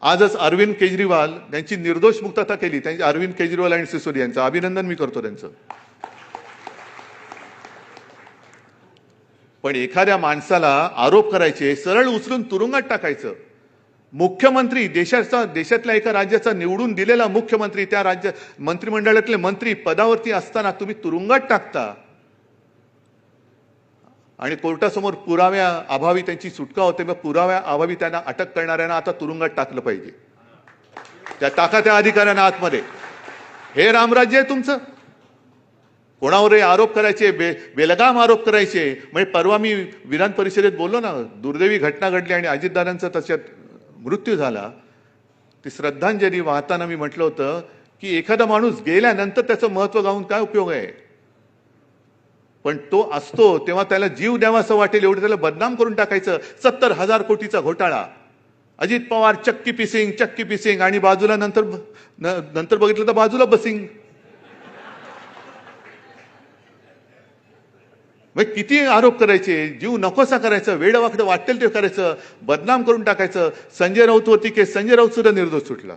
आजच अरविंद केजरीवाल यांची निर्दोष मुक्तता केली. त्यांची अरविंद केजरीवाल आणि सिसोदिया यांचं अभिनंदन मी करतो त्यांचं. पण एखाद्या माणसाला आरोप करायचे, सरळ उचलून तुरुंगात टाकायचं. मुख्यमंत्री, देशातल्या एका राज्याचा निवडून दिलेला मुख्यमंत्री, त्या राज्य मंत्रिमंडळातले मंत्री पदावरती असताना तुम्ही तुरुंगात टाकता आणि कोर्टासमोर पुराव्या अभावी त्यांची सुटका होते. मग पुराव्या अभावी त्यांना अटक करणाऱ्यांना आता तुरुंगात टाकलं पाहिजे. टाका त्या अधिकाऱ्यांना आतमध्ये. हे रामराज्य आहे तुमचं? कोणावरही आरोप करायचे, बेलगाम आरोप करायचे. म्हणजे परवा मी विधान परिषदेत बोललो ना, दुर्दैवी घटना घडली आणि अजितदादांचा त्याच्यात मृत्यू झाला. ती श्रद्धांजली वाहताना मी म्हटलं होतं की एखादा माणूस गेल्यानंतर त्याचं महत्व गाऊन काय उपयोग आहे. पण तो असतो तेव्हा त्याला जीव द्यावा असं वाटेल एवढं त्याला बदनाम करून टाकायचं. 70,000 कोटीचा घोटाळा, अजित पवार चक्की पिसिंग आणि बाजूला नंतर बघितलं तर बाजूला बसिंग. मग किती आरोप करायचे, जीव नकोसा करायचं, वेडवाकडं वाटेल ते करायचं, बदनाम करून टाकायचं. संजय राऊतवरती केस, संजय राऊत सुद्धा निर्दोष सुटला.